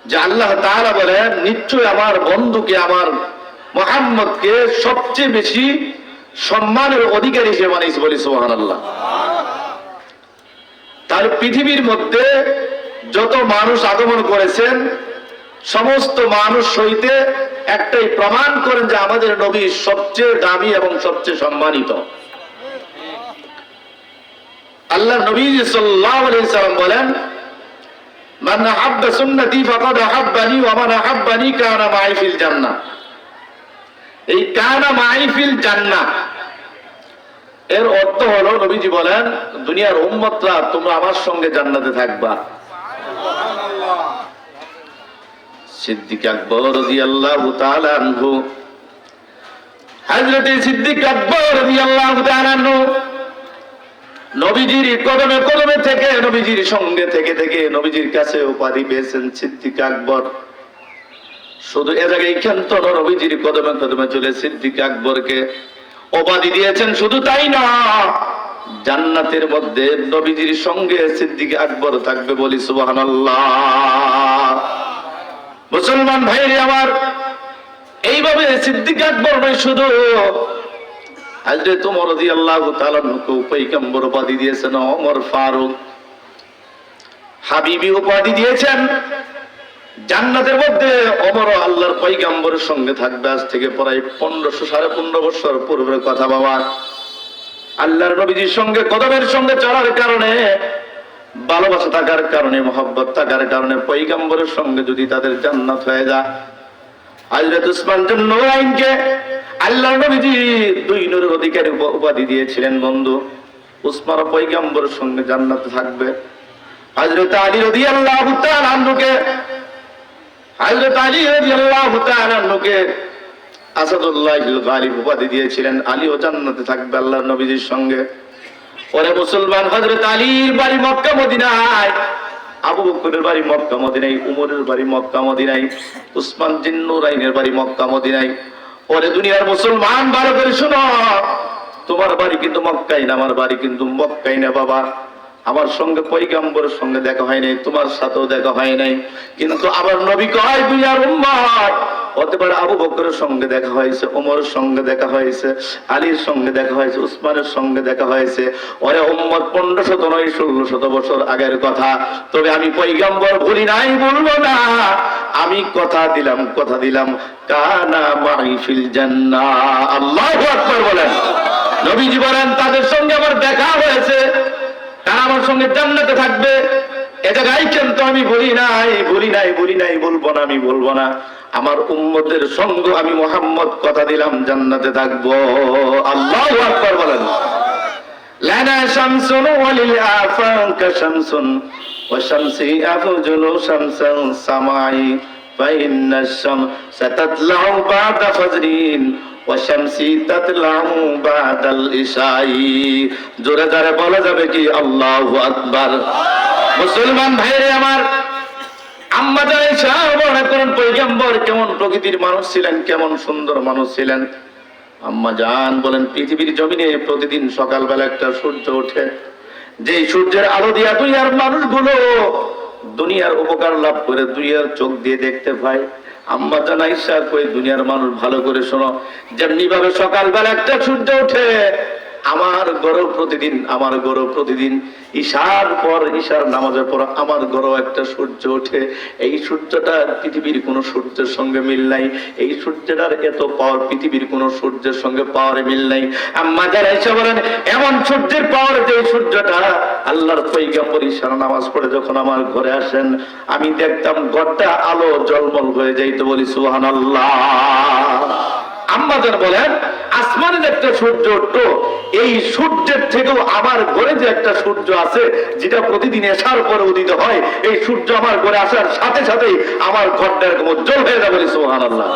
যে আল্লাহ তাআলা বলেন নিশ্চয় আমার বন্ধুকে, আমার মুহাম্মদকে সবচেয়ে বেশি সম্মানের অধিকারী হিসেবে বানিয়েছে, বলি সুবহানাল্লাহ। তাহলে পৃথিবীর মধ্যে যত মানুষ আগমন করেছেন সমস্ত মানুষ সহিতে একটাই প্রমাণ করেন যে আমাদের নবী সবচেয়ে দামি এবং সবচেয়ে সম্মানিত। আল্লাহ নবী সাল্লাল্লাহু আলাইহি সাল্লাম বলেন, মান আহাব্বা সুন্নতি ফাকাদ আহাব্বানি ওয়া মান আহাব্বানি কানা মাই ফিল জান্নাহ। এই কানা মাই ফিল জান্নাহ এর অর্থ হলো, নবীজি বলেন দুনিয়ার উম্মতরা তোমরা আমার সঙ্গে জান্নাতে থাকবা। সিদ্দিক আকবর রাদিয়াল্লাহু তাআলা আনহু, হযরত সিদ্দিক আকবর রাদিয়াল্লাহু তাআলা আনহু নবীজির কদমে কদমে থেকে, নবীজির সঙ্গে থেকে থেকে নবীজির কাছে উপাধি পেয়েছেন সিদ্দিক আকবর। শুধু এ জায়গায় ক্ষান্ত নবীজির কদমে কদমে চলে সিদ্দিক আকবরকে উপাধি দিয়েছেন। শুধু তাই না, জান্নাতের মধ্যে নবীজির সঙ্গে সিদ্দিক আকবর থাকবে, বলি সুবহানাল্লাহ। মুসলমান ভাইরে আমার, এইভাবে সিদ্দিক আকবর নয়, শুধু হযরত ওমর রাদিয়াল্লাহু তাআলা কে পয়গম্বর উপাধি দিয়েছেন, ওমর ফারুক হাবিবি উপাধি দিয়েছেন। জান্নাতের মধ্যে ওমর আল্লাহর পয়গম্বরের সঙ্গে থাকবে। আজ থেকে প্রায় 1500-15.5 বছর পূর্বের কথা বাবা। আল্লাহর নবীজির সঙ্গে কদমের সঙ্গে চলার কারণে, ভালোবাসা থাকার কারণে, মহব্বত থাকার কারণে পয়গম্বরের সঙ্গে যদি তাদের জান্নাত হয়ে যায়, হযরত উসমান জুন্নুরাইনকে আল্লাহর নবীজি 2 নূরের অধিকারী উপাধি দিয়েছিলেন। বন্ধু, উসমান পয়গম্বরের সঙ্গে জান্নাতে থাকবে। হযরত আলী রাদিয়াল্লাহু তাআলা আনহুকে, হযরত আলী রাদিয়াল্লাহু তাআলা আনহুকে আসাদুল্লাহিল গালিব উপাধি দিয়েছিলেন। আলীও জান্নাতে থাকবে আল্লাহর নবীজির সঙ্গে। পরে মুসলমান, হযরত আলীর বাড়ি মক্কা মদিনায়, আবু বকরের বাড়ি মক্কা মদিনায়, উমরের বাড়ি মক্কা মদিনায়, উসমান জিন্নুরাইনের বাড়ি মক্কা মদিনায়। পরে দুনিয়ার মুসলমান ভালো করে শোনো, তোমার বাড়ি কিন্তু মক্কাই না, আমার বাড়ি কিন্তু মক্কাই না বাবা। আমার সঙ্গে পয়গম্বরের সঙ্গে দেখা হয় নাই, তোমার সাথেও দেখা হয় নাই, কিন্তু আমার নবী কয় দুনিয়ার উম্মত হতে পারে আবু বকরের সঙ্গে দেখা হয়েছে, ওমরের সঙ্গে দেখা হয়েছে, আলীর সঙ্গে দেখা হয়েছে, উসমানের সঙ্গে দেখা হয়েছে। ওরে উম্মত 1500 নয় 1600 বছর আগের কথা। তবে আমি পয়গম্বর ভুলি নাই, বলবো না। আমি কথা দিলাম কানা মাই ফিল জান্নাহ। আল্লাহু আকবার বলেন। নবীজি বলেন তাদের সঙ্গে আমার দেখা হয়েছে, তারা আমার সঙ্গে জান্নাতে থাকবে। এ জায়গায় কিন্তু আমি বলি নাই, বলবো না। আমার উম্মতের সঙ্গ আমি মুহাম্মদ কথা দিলাম জান্নাতে থাকবো। আল্লাহু আকবার বলেন। লানা শামসুন ওয়ালিল আফাকা শামসুন ওয়া শামসি আফজুলু শামসান সামাই ফাইন্না শামসা তাতলাউ বা'দা ফাজরিন ওয়া শামসি তাতলাউ বা'দাল ইশাই। জোরে জোরে বলা যাবে কি আল্লাহু আকবার। মুসলমান ভাইরে আমার, আম্মা জান আয়েশা বর্ণনা করেন পয়গম্বর কেমন প্রকৃতির মানুষ ছিলেন, কেমন সুন্দর মানুষ ছিলেন। আম্মা জান বলেন পৃথিবীর জমিনে প্রতিদিন সকালবেলা একটা সূর্য ওঠে, যে সূর্যের আলো দিয়া দুনিয়ার মানুষগুলো দুনিয়ার উপকার লাভ করে, দুনিয়ার চোখ দিয়ে দেখতে পায়। আম্মা জান আয়েশা কই দুনিয়ার মানুষ ভালো করে শোনো, যেমনি ভাবে সকালবেলা একটা সূর্য ওঠে, আমার গরু প্রতিদিন ঈশার নামাজের পর আমার গরু একটা সূর্য ওঠে। এই সূর্যটা পৃথিবীর কোন সূর্যের সঙ্গে মিল নাই, এই সূর্যটার এত পাওয়ার পৃথিবীর কোন সূর্যের সঙ্গে পাওয়ারে মিল নাই। আম্মা যারা এসে বলেন এমন সূর্যের পাওয়ার, যে সূর্যটা আল্লাহর পয়গম্বর ঈশার নামাজ পড়ে যখন আমার ঘরে আসেন, আমি দেখতাম ঘরটা আলো জলমল হয়ে যাইতো, বলি সুবহানাল্লাহ। আম্মাজান বলেন আসমানে যে একটা সূর্য উঠতো, এই সূর্যের থেকেও আমার ঘরে যে একটা সূর্য আছে, যেটা প্রতিদিন এশার পরে উদিত হয়, এই সূর্য আমার ঘরে আসার সাথে সাথেই আমার ঘরটা এরকম উজ্জ্বল হয়ে যাবে, সুবহানাল্লাহ।